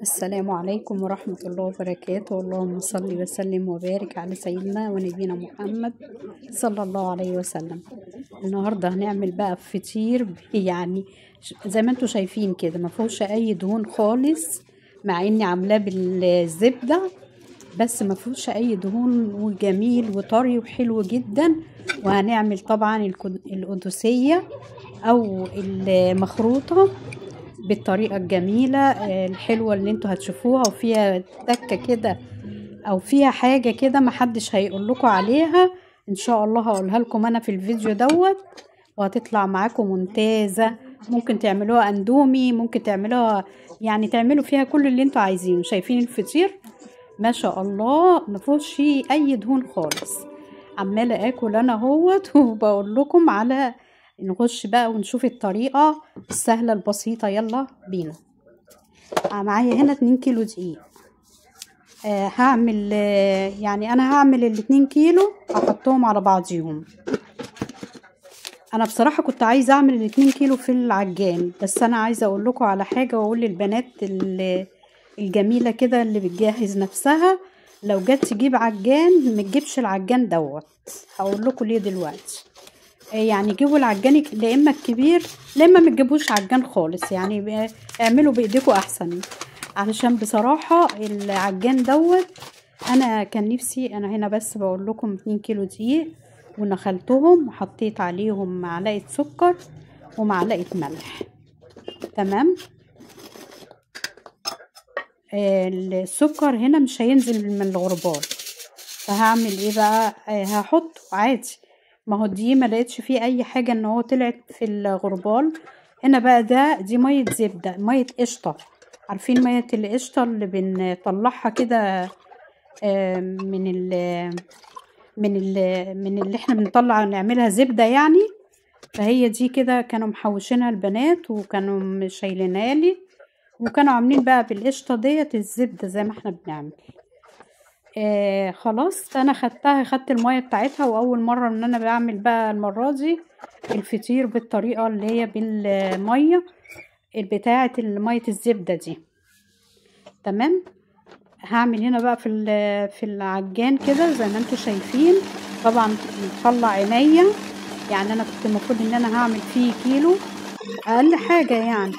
السلام عليكم ورحمة الله وبركاته. اللهم صل وسلم وبارك على سيدنا ونبينا محمد صلى الله عليه وسلم. النهاردة هنعمل بقى فطير يعني زي ما انتوا شايفين كده ما فيهوش اي دهون خالص، مع اني عاملاه بالزبدة بس ما فيهوش اي دهون، وجميل وطري وحلو جدا. وهنعمل طبعا القدوسية او المخروطة بالطريقة الجميلة الحلوة اللي انتوا هتشوفوها، وفيها تكة كده او فيها حاجة كده محدش هيقول لكم عليها. ان شاء الله هقولها لكم انا في الفيديو دوت، وهتطلع معاكم ممتازة. ممكن تعملوها اندومي، ممكن تعملوها يعني تعملوا فيها كل اللي انتوا عايزينه. شايفين الفطير ما شاء الله ما فيهوش فيه اي دهون خالص. عمالة اكل انا اهوت وبقول لكم على نخش بقى ونشوف الطريقة السهلة البسيطة. يلا بينا. معايا هنا 2 كيلو دقيق. هعمل يعني انا هعمل ال2 كيلو احطهم على بعضيهم. انا بصراحة كنت عايزة اعمل ال2 كيلو في العجان، بس انا عايزة اقول لكم على حاجة واقول للبنات الجميلة كده اللي بتجهز نفسها، لو جت تجيب عجان ما تجيبش العجان دوت. هقول لكم ليه دلوقتي. يعني جيبوا العجان لا اما الكبير لا اما ما تجيبوش عجان خالص، يعني اعملوا بايديكم احسن. علشان بصراحة العجان دوت انا كان نفسي. انا هنا بس بقول لكم 2 كيلو دقيق ونخلتهم وحطيت عليهم معلقة سكر ومعلقة ملح. تمام. السكر هنا مش هينزل من الغربال، فهعمل ايه بقى؟ هحطه عادي. ما هو دي ما لقيتش فيه اي حاجه ان هو طلعت في الغربال. هنا بقى دي ميه زبده، ميه قشطه. عارفين ميه القشطه اللي بنطلعها كده من من اللي احنا بنطلع نعملها زبده يعني. فهي دي كده كانوا محوشينها البنات وكانوا شايلينها لي، وكانوا عاملين بقى بالقشطه ديت الزبده زي ما احنا بنعمل. خلاص انا خدت المية بتاعتها. واول مرة ان انا بعمل بقى المرة دي الفطير بالطريقة اللي هي بالمية بتاعة مية الزبدة دي. تمام. هعمل هنا بقى في العجان كده زي ما انتوا شايفين. طبعا مطلع عينيا، يعني انا كنت المفروض ان انا هعمل فيه كيلو اقل حاجة يعني،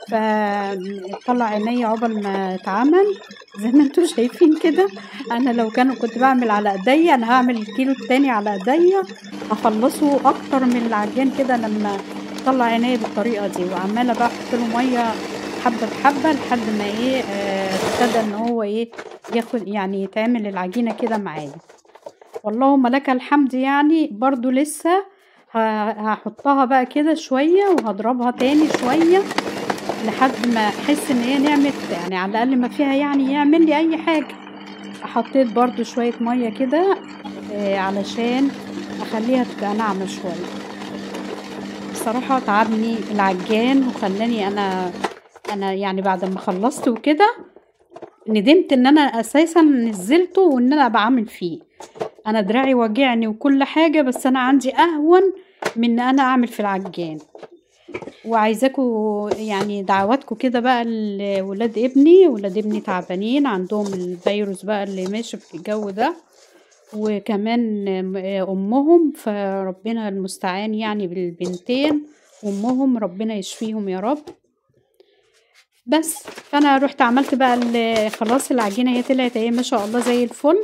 فطلع عينيا عقبال ما اتعمل زي ما انتوا شايفين كده. انا لو كنت بعمل على ايديا انا هعمل الكيلو التاني على ايديا هخلصه اكتر من العجان كده لما طلع عينيا بالطريقه دي. وعماله بقى احط له ميه حبه بحبه لحد ما ايه ابتدى ان هو ايه ياخد يعني يتعمل العجينه كده معايا. واللهم لك الحمد. يعني برضو لسه هحطها بقى كده شويه وهضربها تاني شويه لحد ما احس ان هي نعمت، يعني على الاقل ما فيها يعني يعمل لي اي حاجه. حطيت برضو شويه ميه كده علشان اخليها تبقى ناعمه شويه. بصراحه تعبني العجان وخلاني انا يعني بعد ما خلصت وكده ندمت ان انا اساسا نزلته وان انا بعمل فيه. انا دراعي وجعني وكل حاجه، بس انا عندي اهون من ان انا اعمل في العجان. وعايزاكوا يعني دعواتكم كده بقى ولاد ابني تعبانين عندهم الفيروس بقى اللي ماشي في الجو ده، وكمان امهم، فربنا المستعان يعني بالبنتين وامهم ربنا يشفيهم يا رب. بس فانا رحت عملت بقى خلاص العجينه هي طلعت اهي ما شاء الله زي الفل.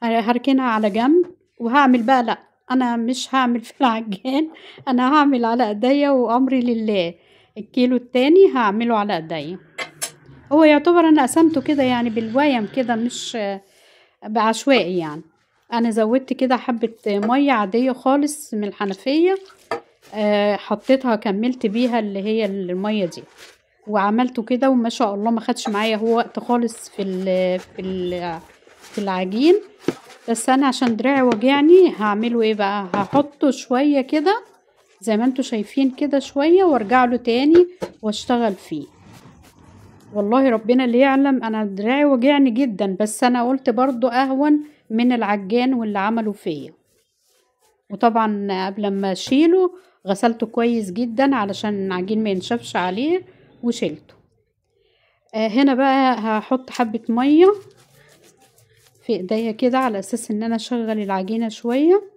هركنها على جنب وهعمل بقى. لا انا مش هعمل في العجان، انا هعمل على ايديا وامري لله. الكيلو التاني هعمله على ايديا. هو يعتبر انا قسمته كده يعني بالويم كده مش بعشوائي يعني. انا زودت كده حبة مية عادية خالص من الحنفية، حطيتها كملت بيها اللي هي المية دي وعملته كده. وما شاء الله ما خدش معايا هو وقت خالص في العجين. بس انا عشان دراعي وجعني هعمله ايه بقى؟ هحطه شوية كده زي ما انتوا شايفين كده شوية وارجع له تاني واشتغل فيه. والله ربنا اللي يعلم انا دراعي وجعني جدا، بس انا قلت برضو اهون من العجان واللي عملوا فيا. وطبعا قبل ما اشيله غسلته كويس جدا علشان العجين ما ينشفش عليه وشيلته. هنا بقى هحط حبة مية في ايديا كده على اساس ان انا اشغل العجينة شوية.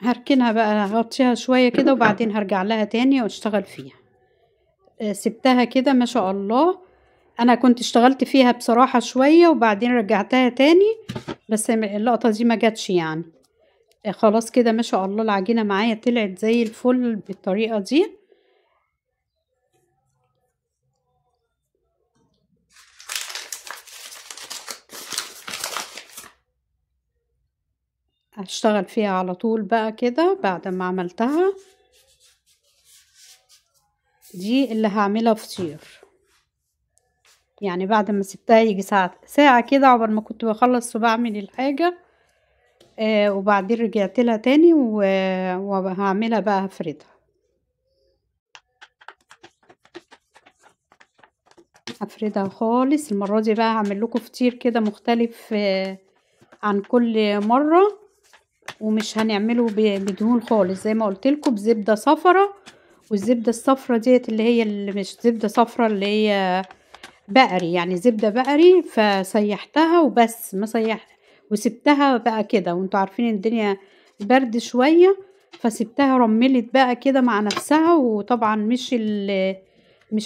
هركنها بقى، هغطيها شوية كده وبعدين هرجع لها تاني واشتغل فيها. سبتها كده ما شاء الله. انا كنت اشتغلت فيها بصراحة شوية وبعدين رجعتها تاني، بس اللقطة دي ما جاتش يعني. خلاص كده ما شاء الله العجينة معايا طلعت زي الفل بالطريقة دي. هشتغل فيها على طول بقى كده بعد ما عملتها. دي اللي هعملها فطير، يعني بعد ما سبتها يجي ساعة كده عقبال ما كنت بخلص وبعمل الحاجة. وبعدين رجعت لها تاني وهعملها بقى هفردها. هفردها خالص المرة دي بقى، هعمل لكم فطير كده مختلف عن كل مرة، ومش هنعمله بدهون خالص زي ما قلت لكم، بزبدة صفرة. والزبدة الصفرة ديت اللي مش زبدة صفرة، اللي هي بقري، يعني زبدة بقري. فسيحتها وبس، ما سيح وسبتها بقى كده، وانتوا عارفين الدنيا برد شوية، فسبتها رملت بقى كده مع نفسها. وطبعا مش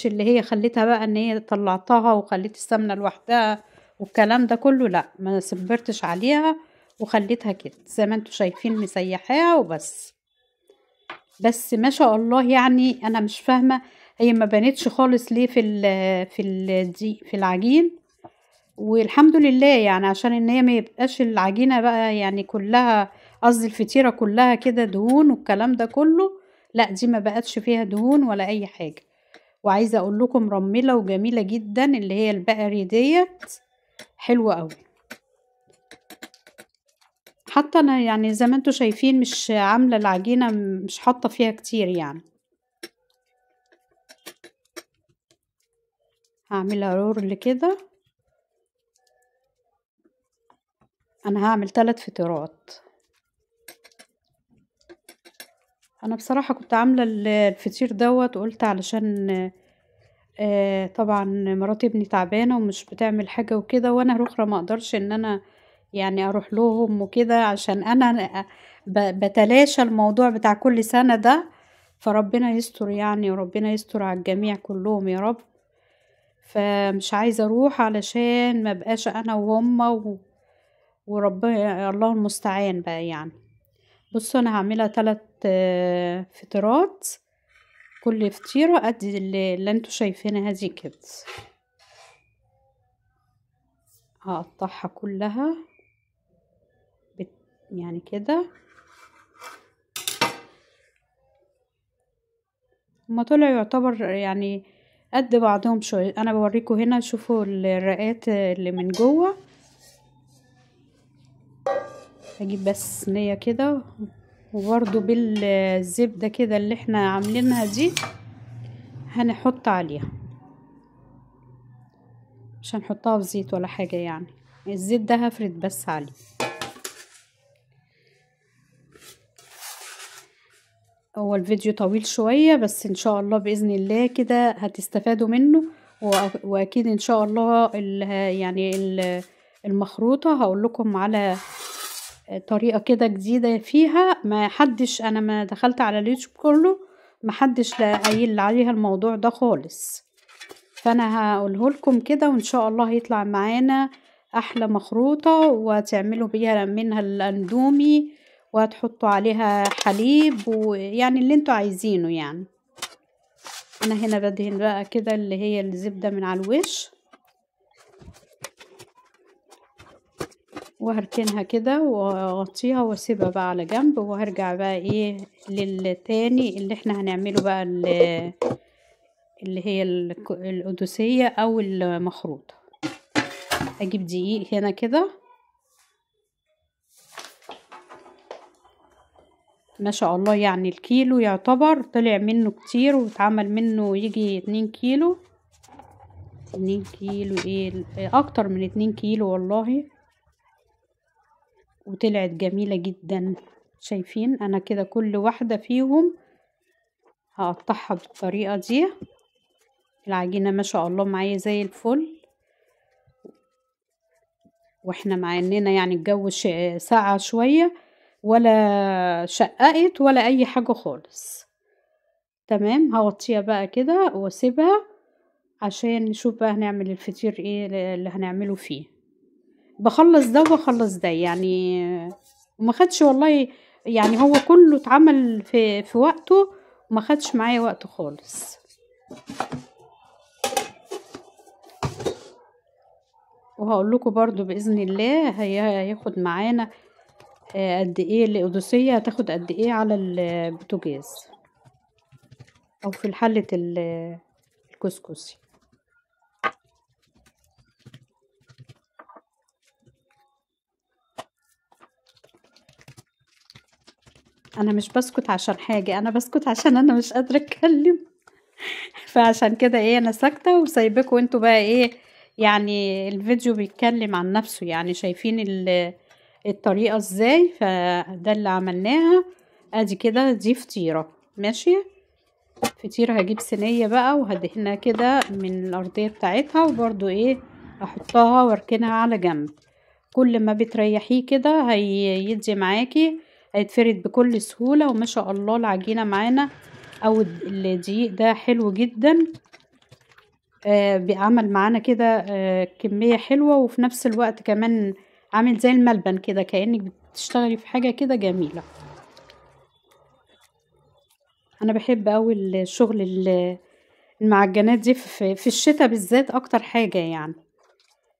اللي هي خليتها بقى ان هي طلعتها وخليت السمنة لوحدها والكلام ده كله، لا ما صبرتش عليها وخليتها كده زي ما انتوا شايفين مسيحاها وبس. بس ما شاء الله يعني انا مش فاهمه هي ما بانتش خالص ليه في العجين. والحمد لله يعني، عشان ان هي ما يبقاش العجينه بقى يعني كلها، قصدي الفطيره كلها كده دهون والكلام ده كله. لا دي ما بقتش فيها دهون ولا اي حاجه. وعايزه اقول لكم رميله وجميله جدا اللي هي البقري ديت، حلوه قوي. حتى انا يعني زي ما انتوا شايفين مش عامله العجينه، مش حاطه فيها كتير يعني. هعملها رول كده. انا هعمل 3 فطيرات. انا بصراحة كنت عاملة الفطير دوت، وقلت علشان طبعا مرات ابني تعبانة ومش بتعمل حاجة وكده، وانا رخرة ما اقدرش ان انا يعني اروح لهم وكده، عشان انا بتلاشى الموضوع بتاع كل سنة ده. فربنا يستر يعني، وربنا يستر على الجميع كلهم يا رب. فمش عايزة اروح علشان ما بقاش انا وهم وربنا الله المستعان بقى يعني. بصوا انا هعملها 3 فطيرات، كل فطيرة قد اللي انتوا شايفينها دي كده. هقطعها كلها يعني كده. هما طلعوا يعتبر يعني قد بعضهم شوية. انا بوريكم هنا، شوفوا الرقات اللي من جوه. هجيب بس صينية كده، وبرضو بالزبدة كده اللي احنا عاملينها دي هنحط عليها، مش هنحطها في زيت ولا حاجة يعني، الزيت ده هفرد بس عليه. هو الفيديو طويل شوية، بس ان شاء الله بإذن الله كده هتستفادوا منه. واكيد ان شاء الله يعني المخروطة هقول لكم على طريقة كده جديدة فيها، ما حدش، انا ما دخلت على اليوتيوب كله ما حدش قايل عليها الموضوع ده خالص. فانا هقوله لكم كده، وان شاء الله هيطلع معانا احلى مخروطة، وتعملوا بيها منها الاندومي، وهتحطوا عليها حليب ويعني اللي انتوا عايزينه يعني. انا هنا بدهن بقى كده اللي هي الزبدة من على الوش، وهركنها كده واغطيها واسيبها بقى على جنب. وهرجع بقى ايه للتاني اللي احنا هنعمله بقى، اللي هي القدوسية او المخروطة. اجيب دقيق هنا كده، ما شاء الله يعني الكيلو يعتبر طلع منه كتير، واتعمل منه يجي 2 كيلو. 2 كيلو ايه، اكتر من 2 كيلو والله، وطلعت جميلة جدا. شايفين انا كده كل واحدة فيهم هقطعها بالطريقة دي. العجينة ما شاء الله معايا زي الفل، واحنا مع اننا يعني الجو ساقعة شوية، ولا شققت ولا اي حاجة خالص. تمام، هغطيها بقى كده واسيبها عشان نشوف بقى هنعمل الفطير ايه اللي هنعمله فيه. بخلص ده وبخلص ده يعني، وما خدش والله، يعني هو كله اتعمل في وقته، وما خدش معايا وقت خالص. وهقول لكم برضو باذن الله هياخد معانا قد ايه القدوسيه، هتاخد قد ايه على البوتاجاز او في حله الكسكسي. انا مش بسكت عشان حاجه، انا بسكت عشان انا مش قادره اتكلم. فعشان كده ايه انا ساكته وسايبكم انتوا بقى ايه، يعني الفيديو بيتكلم عن نفسه. يعني شايفين الطريقه ازاي، فده اللي عملناها. ادي كده دي فطيره ماشي. فطيره هجيب صينيه بقى وهدهنها كده من الارضيه بتاعتها، وبرضو ايه احطها واركنها على جنب. كل ما بتريحيه كده هيدي معاكي، هيتفرد بكل سهولة. وما شاء الله العجينة معانا او الدقيق ده حلو جدا. بيعمل معانا كده كمية حلوة، وفي نفس الوقت كمان عامل زي الملبن كده، كأنك بتشتغلي في حاجة كده جميلة. انا بحب اوي الشغل المعجنات دي في الشتاء بالذات اكتر حاجة يعني.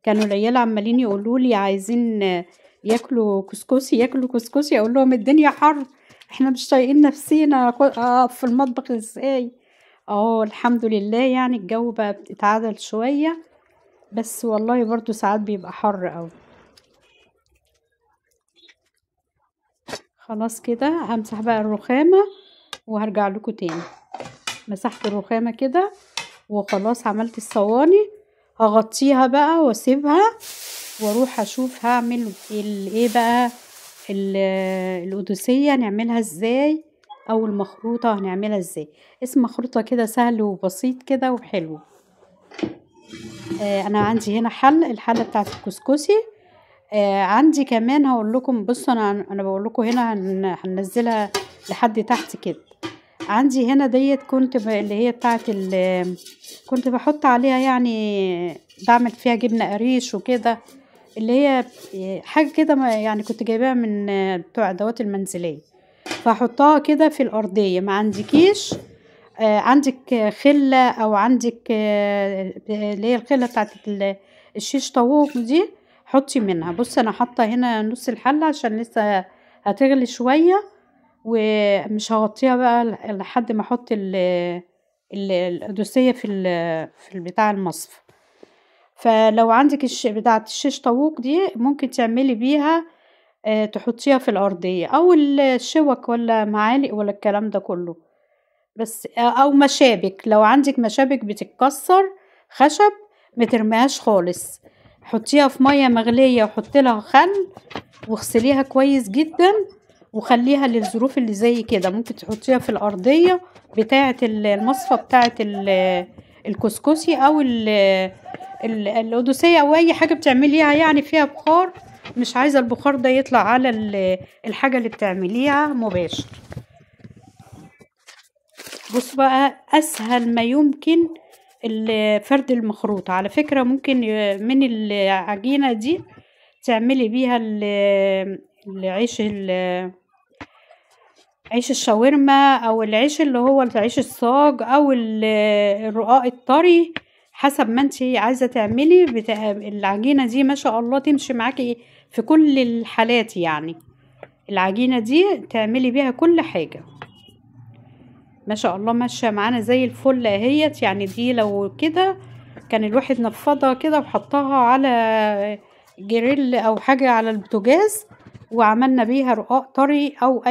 كانوا العيال عمالين يقولوا لي عايزين ياكلوا كسكسي ياكلوا كسكسي، اقول لهم الدنيا حر، احنا مش طايقين نفسينا اقف في المطبخ ازاي. الحمد لله يعني الجو بقى اتعدل شوية، بس والله برضو ساعات بيبقى حر اوي. خلاص كده همسح بقى الرخامة وهرجع لكم تاني. مسحت الرخامة كده وخلاص، عملت الصواني، هغطيها بقى واسيبها واروح اشوف هعمل ايه بقى. القدوسية نعملها ازاي، او المخروطة هنعملها ازاي. اسم مخروطة كده سهل وبسيط كده وحلو. انا عندي هنا الحلة بتاعت الكسكسي. عندي كمان هقول لكم، بصوا انا بقول لكم هنا هننزلها لحد تحت كده. عندي هنا ديت كنت اللي هي بتاعت كنت بحط عليها يعني، بعمل فيها جبنة قريش وكده، اللي هي حاجة كده يعني كنت جايباها من بتوع الادوات المنزلية. فاحطها كده في الارضية. ما عندكيش عندك خلة او عندك اللي هي الخلة بتاعت الشيش طاووق دي، حطي منها. بص انا حاطة هنا نص الحلة عشان لسه هتغلي شوية، ومش هغطيها بقى لحد ما احط القدوسية في البتاع المصفى. فلو عندك بتاعة الشيش طاووق دي ممكن تعملي بيها تحطيها في الأرضية، أو الشوك ولا معالق ولا الكلام ده كله. بس أو مشابك، لو عندك مشابك بتتكسر خشب مترميهاش خالص، حطيها في مية مغلية وحطي لها خل واغسليها كويس جدا، وخليها للظروف اللي زي كده. ممكن تحطيها في الأرضية بتاعة المصفى بتاعة الكسكسي أو القدوسية، أو أي حاجة بتعمليها يعني فيها بخار، مش عايزة البخار ده يطلع على الحاجة اللي بتعمليها مباشر. بص بقى أسهل ما يمكن فرد المخروط. على فكرة ممكن من العجينة دي تعملي بيها العيش عيش الشاورما، او العيش اللي هو العيش الصاج، او الرقاق الطري، حسب ما انت عايزه تعملي. العجينه دي ما شاء الله تمشي معاكي في كل الحالات يعني. العجينه دي تعملي بيها كل حاجه، ما شاء الله ماشيه معانا زي الفل اهيت. يعني دي لو كده كان الواحد نفضها كده وحطها على جريل او حاجه على البوتاجاز، وعملنا بيها رقاق طري او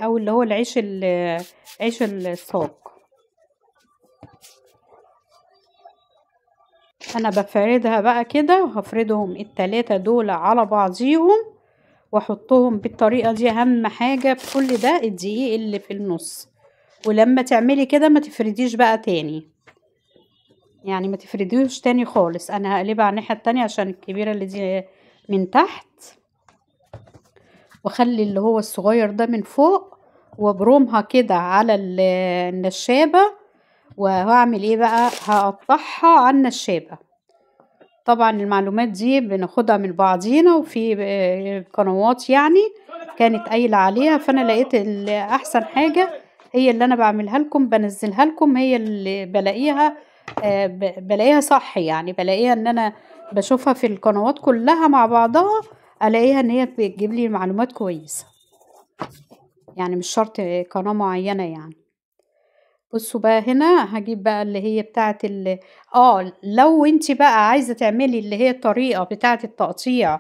او اللي هو عيش الصاج. انا بفردها بقى كده، وهفردهم التلاتة دول على بعضيهم، واحطهم بالطريقة دي. اهم حاجة في كل ده الدقيق اللي في النص. ولما تعملي كده ما تفرديش بقى تاني، يعني ما تفرديهوش تاني خالص. انا هقلبها على الناحية التانية عشان الكبيرة اللي دي من تحت، واخلي اللي هو الصغير ده من فوق، وابرمها كده على النشابة. وهعمل ايه بقى؟ هقطعها على النشابة. طبعا المعلومات دي بناخدها من بعضينا، وفي قنوات يعني كانت قايلة عليها، فانا لقيت احسن حاجة هي اللي انا بعملها لكم، بنزلها لكم، هي اللي بلاقيها بلاقيها صح. يعني بلاقيها ان انا بشوفها في القنوات كلها مع بعضها، الاقيها ان هي بتجيب لي معلومات كويسة، يعني مش شرط قناة معينة يعني. بصوا بقى هنا هجيب بقى اللي هي بتاعت لو انت بقى عايزة تعملي اللي هي الطريقة بتاعت التقطيع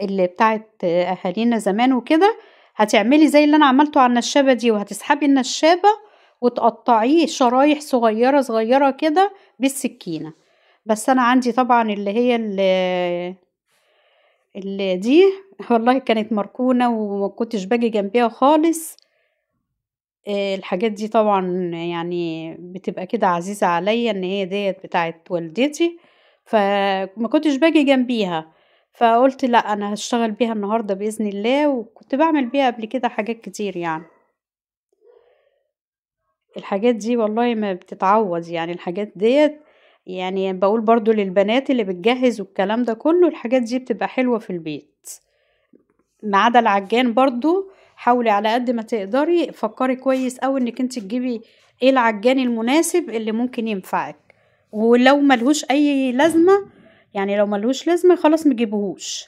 اللي بتاعت اهالينا زمان وكده، هتعملي زي اللي انا عملته على النشابة دي، وهتسحبي النشابة وتقطعيه شرايح صغيرة صغيرة كده بالسكينة. بس انا عندي طبعا اللي هي اللي دي والله كانت مركونة وما كنتش باجي جنبيها خالص. الحاجات دي طبعا يعني بتبقى كده عزيزة عليا، ان هي ديت بتاعت والدتي، فما كنتش باجي جنبيها. فقلت لا، انا هشتغل بيها النهاردة بإذن الله. وكنت بعمل بيها قبل كده حاجات كتير يعني. الحاجات دي والله ما بتتعوض، يعني الحاجات ديت يعني بقول برضو للبنات اللي بتجهز والكلام ده كله، الحاجات دي بتبقى حلوة في البيت. ما عدا العجان برضو، حاولي على قد ما تقدري، فكري كويس اوي انك انت تجيبي ايه العجان المناسب اللي ممكن ينفعك. ولو ملهوش اي لازمة، يعني لو ملهوش لازمة خلاص مجيبهوش.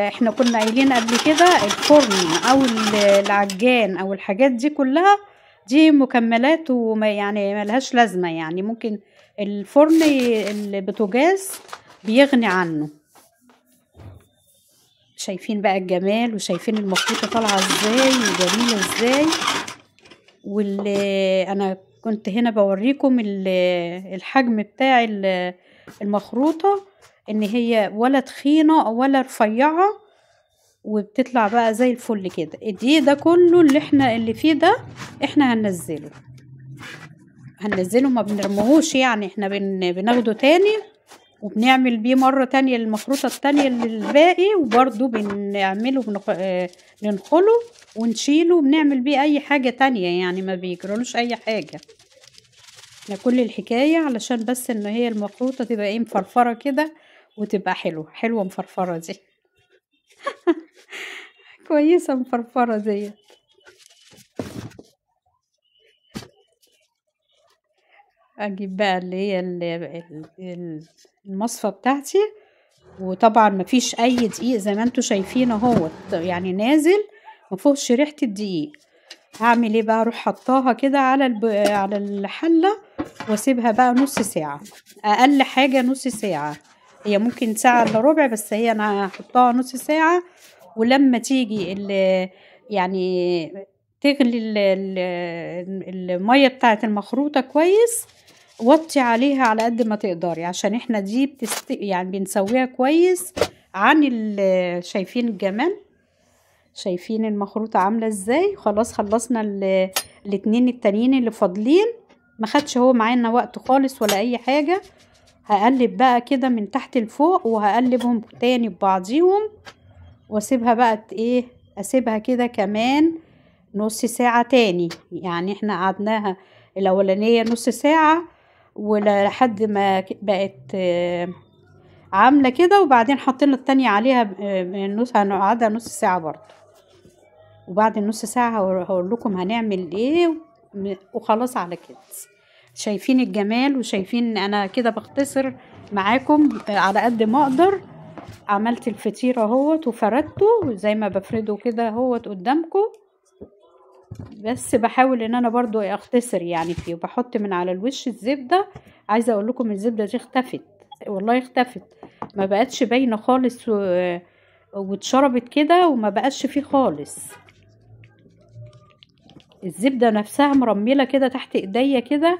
احنا كنا قايلين قبل كده الفرن او العجان او الحاجات دي كلها دي مكملات، وما يعني ملهاش لازمة. يعني ممكن الفرن البوتاجاز بيغني عنه. شايفين بقى الجمال، وشايفين المخروطة طالعة ازاي وجميلة ازاي. واللي انا كنت هنا بوريكم الحجم بتاع المخروطة، ان هي ولا تخينة ولا رفيعة، وبتطلع بقى زي الفل كده. ده كله اللي فيه ده احنا هننزله ما بنرموهوش، يعني احنا بناخده تاني وبنعمل بيه مرة تانية المخروطة التانية للباقي، وبرضو بنعمله ننخله ونشيله وبنعمل بيه اي حاجة تانية، يعني ما بيجرالوش اي حاجة. كل الحكاية علشان بس ان هي المخروطة تبقى ايه مفرفرة كده، وتبقى حلوة مفرفرة دي كويسة مفرفرة دي. اجيب بقى اللي هي المصفى بتاعتي، وطبعا مفيش اي دقيق زي ما انتوا شايفين اهو، يعني نازل مفيهوش ريحة الدقيق. هعمل ايه بقى؟ اروح حطاها كده على الحلة، واسيبها بقى نص ساعة، اقل حاجة نص ساعة. هي ممكن ساعة الا ربع، بس هي انا هحطها نص ساعة. ولما تيجي يعني تغلي المية بتاعت المخروطة كويس، وطي عليها على قد ما تقدري، عشان احنا دي يعني بنسويها كويس عن شايفين الجمال، شايفين المخروطة عاملة ازاي. خلاص خلصنا الاتنين التانيين اللي فاضلين، ما خدش هو معانا وقت خالص ولا اي حاجة. هقلب بقى كده من تحت لفوق، وهقلبهم تاني ببعضيهم، واسيبها بقى اسيبها كده كمان نص ساعة تاني. يعني احنا قعدناها الاولانية نص ساعة ولحد ما بقت عاملة كده، وبعدين حطينا التانية عليها هنقعدها نص ساعة برضه. وبعد النص ساعة هقول لكم هنعمل ايه. وخلاص على كده. شايفين الجمال، وشايفين انا كده بختصر معاكم على قد ما اقدر. عملت الفطيرة اهوت وفردته زي ما بفرده كده اهوت قدامكم، بس بحاول ان انا برضو اختصر يعني فيه. وبحط من على الوش الزبدة. عايزة اقول لكم الزبدة دي اختفت، والله اختفت، ما بقتش باينة خالص، واتشربت كده وما بقاش فيه خالص. الزبدة نفسها مرملة كده تحت ايديا كده،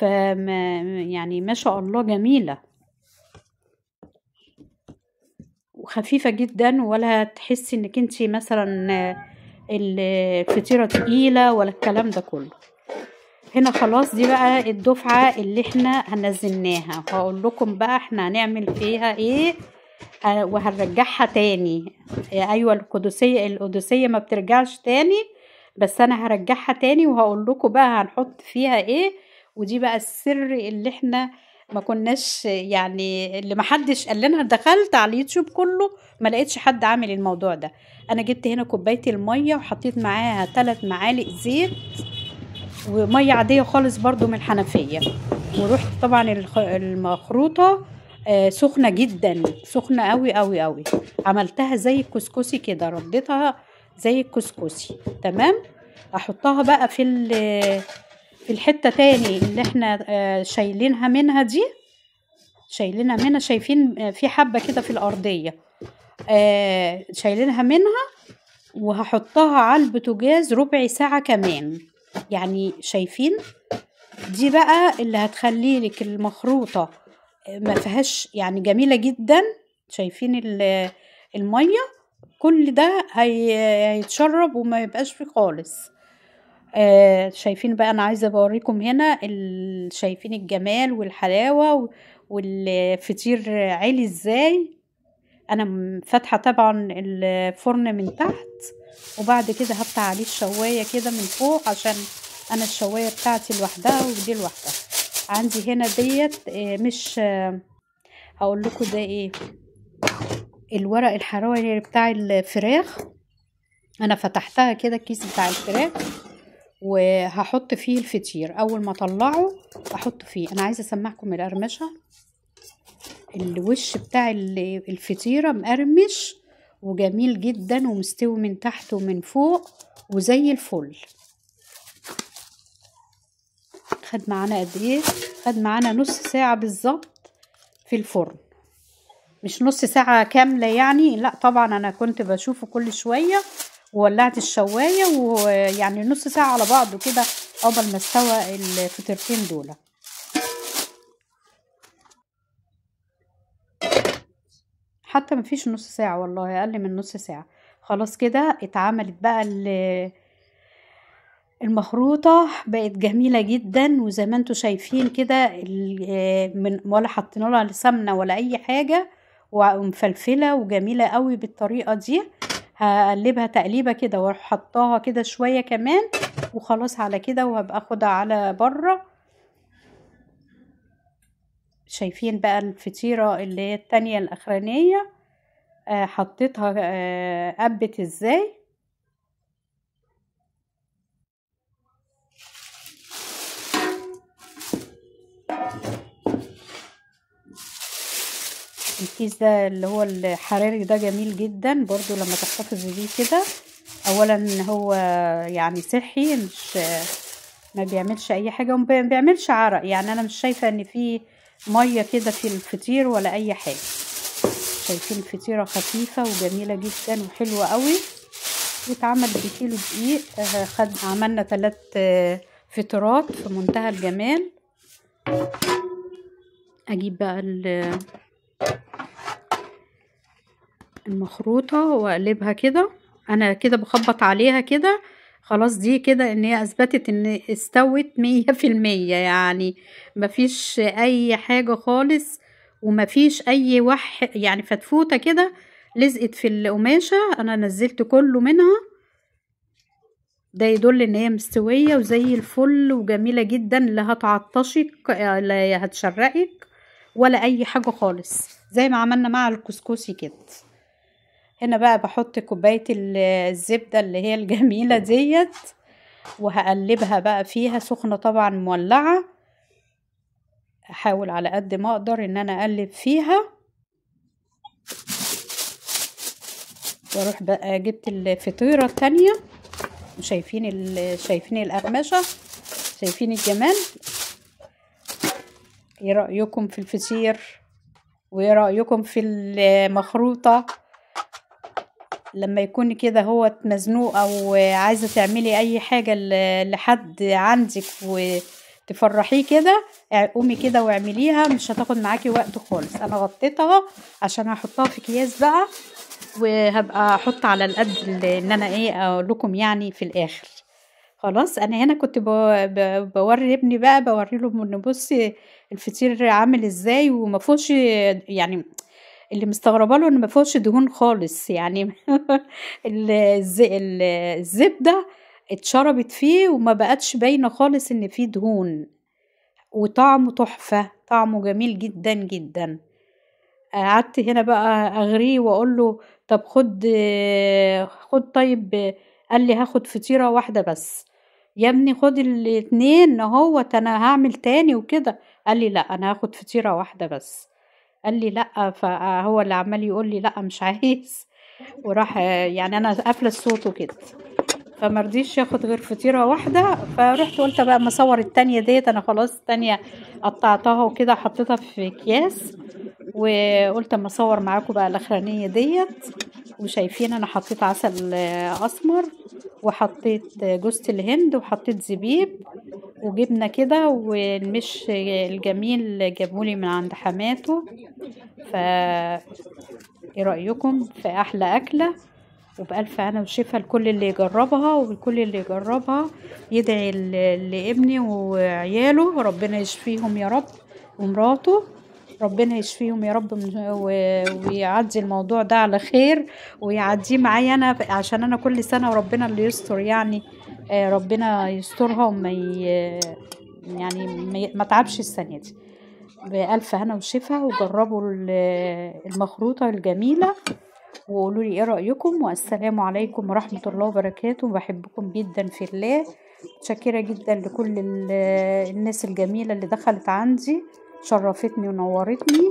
يعني ما شاء الله جميلة. خفيفة جدا، ولا تحسي انك انتي مثلا الفطيرة تقيلة ولا الكلام ده كله. هنا خلاص دي بقى الدفعة اللي احنا هنزلناها، وهقول لكم بقى احنا هنعمل فيها ايه وهنرجعها تاني. ايوه القدسية ما بترجعش تاني، بس انا هرجعها تاني وهقول لكم بقى هنحط فيها ايه. ودي بقى السر اللي احنا ما كناش يعني، اللي ما حدش قال لنا. دخلت على اليوتيوب كله ما لقيتش حد عامل الموضوع ده. انا جبت هنا كوباية المية وحطيت معاها 3 معالق زيت ومية عادية خالص برضو من الحنفية، ورحت طبعا المخروطة سخنة جدا، سخنة قوي قوي قوي. عملتها زي الكسكسي كده، رديتها زي الكسكسي تمام. احطها بقى في الحتة تاني اللي احنا شايلينها منها دي، شايلينها منها. شايفين في حبة كده في الأرضية شايلينها منها، وهحطها على البوتاجاز ربع ساعة كمان. يعني شايفين دي بقى اللي هتخلي لك المخروطة ما فيهاش يعني جميلة جدا. شايفين المية كل ده هيتشرب وما يبقاش فيه خالص. شايفين بقى انا عايزة بوريكم هنا شايفين الجمال والحلاوة والفطير عالي ازاي. انا فاتحة طبعا الفرن من تحت، وبعد كده هفتح عليه الشواية كده من فوق، عشان انا الشواية بتاعتي لوحدها ودي لوحدها. عندي هنا ديت مش هقول لكم ده ايه، الورق الحراري بتاع الفراخ. انا فتحتها كده الكيس بتاع الفراخ، وهحط فيه الفطير. اول ما اطلعه احط فيه. انا عايزه اسمعكم القرمشه. الوش بتاع الفطيره مقرمش وجميل جدا ومستوي من تحت ومن فوق وزي الفل. خد معانا قد ايه؟ خد معانا نص ساعه بالظبط في الفرن، مش نص ساعه كامله يعني، لا طبعا انا كنت بشوفه كل شويه وولعت الشوايه، ويعني نص ساعه على بعضه كده قبل ما استوى الفطيرتين دول. حتى مفيش نص ساعه، والله اقل من نص ساعه. خلاص كده اتعملت بقى المخروطه، بقت جميله جدا. وزي ما انتوا شايفين كده من ولا حطينا لها سمنه ولا اي حاجه، ومفلفله وجميله قوي بالطريقه دي. هقلبها تقليبه كده واروح حطاها كده شويه كمان، وخلاص على كده. وهبقى اخدها على بره. شايفين بقى الفطيره اللي هي التانية الاخرانيه حطيتها قبت ازاي. الكيس ده اللي هو الحراري ده جميل جدا برضو لما تحتفظي بيه كده. اولا هو يعني صحي، مش ما بيعملش اي حاجه وما بيعملش عرق. يعني انا مش شايفه ان في ميه كده في الفطير ولا اي حاجه. شايفين الفطيره خفيفه وجميله جدا وحلوه قوي، واتعمل بكيلو دقيق. عملنا 3 فطيرات في منتهى الجمال. اجيب بقى المخروطة واقلبها كده. انا كده بخبط عليها كده. خلاص دي كده ان هي اثبتت ان استوت 100%. يعني مفيش اي حاجة خالص، ومفيش اي يعني فتفوتة كده لزقت في القماشة. انا نزلت كله منها، ده يدل ان هي مستوية وزي الفل وجميلة جدا. لا هتعطشك لا هتشرقك ولا اي حاجة خالص، زي ما عملنا مع الكسكسي كده. هنا بقى بحط كوباية الزبدة اللي هي الجميلة ديت، وهقلبها بقى فيها سخنة طبعا مولعة. احاول على قد ما اقدر ان انا اقلب فيها. واروح بقى جبت الفطيرة التانية. شايفين القرمشة، شايفين الجمال. ايه رأيكم في الفطير؟ وايه رأيكم في المخروطة؟ لما يكون كده هو مزنوق او عايزة تعملي اي حاجة لحد عندك تفرحيه كده، قومي كده واعمليها، مش هتاخد معاكي وقت خالص. انا غطيتها عشان هحطها في اكياس بقى، وهبقى احط على القد ان انا ايه اقول لكم يعني في الاخر. خلاص انا هنا كنت بوري ابني بقى، بوري له ان بصي الفطير عامل ازاي، وما فيهوش يعني، اللي مستغربه له ان ما فيهوش دهون خالص يعني. الزبده اتشربت فيه وما بقتش باينه خالص ان فيه دهون، وطعمه تحفه، طعمه جميل جدا جدا. قعدت هنا بقى اغريه واقول له طب خد طيب. قال لي هاخد فطيره واحده بس. يا ابني خد الاتنين اهوت، انا هعمل تاني وكده. قال لي لا انا هاخد فطيره واحده بس. قال لي لا، فهو اللي عمال يقول لي لا مش عايز. وراح يعني انا قافله صوته كده، فمرضيش ياخد غير فطيره واحده. فرحت قلت بقى ما اصور التانية ديت، انا خلاص التانية قطعتها وكده حطيتها في اكياس، وقلت اما اصور معاكم بقى الاخرانيه ديت. وشايفين انا حطيت عسل اسمر، وحطيت جوز الهند، وحطيت زبيب وجبنه كده، والمش الجميل جابولي من عند حماته. ف ايه رايكم في احلى اكله؟ وبألف هنا وشفا لكل اللي يجربها، وكل اللي يجربها يدعي لابني وعياله ربنا يشفيهم يا رب، ومراته ربنا يشفيهم يا رب، ويعدي الموضوع ده على خير، ويعديه معايا انا، عشان انا كل سنة وربنا اللي يستر يعني. ربنا يسترها يعني ما تعبش السنة دي. بألف هنا وشفا، وجربوا المخروطة الجميلة، وقولوا لي ايه رأيكم. والسلام عليكم ورحمة الله وبركاته. بحبكم جدا في الله، متشكرة جدا لكل الناس الجميلة اللي دخلت عندي، شرفتني ونورتني.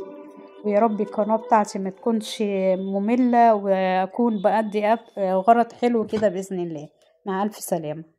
ويا رب القناة بتاعتي ما تكونش مملة، واكون بأدي غرض حلو كده بإذن الله. مع ألف سلامة.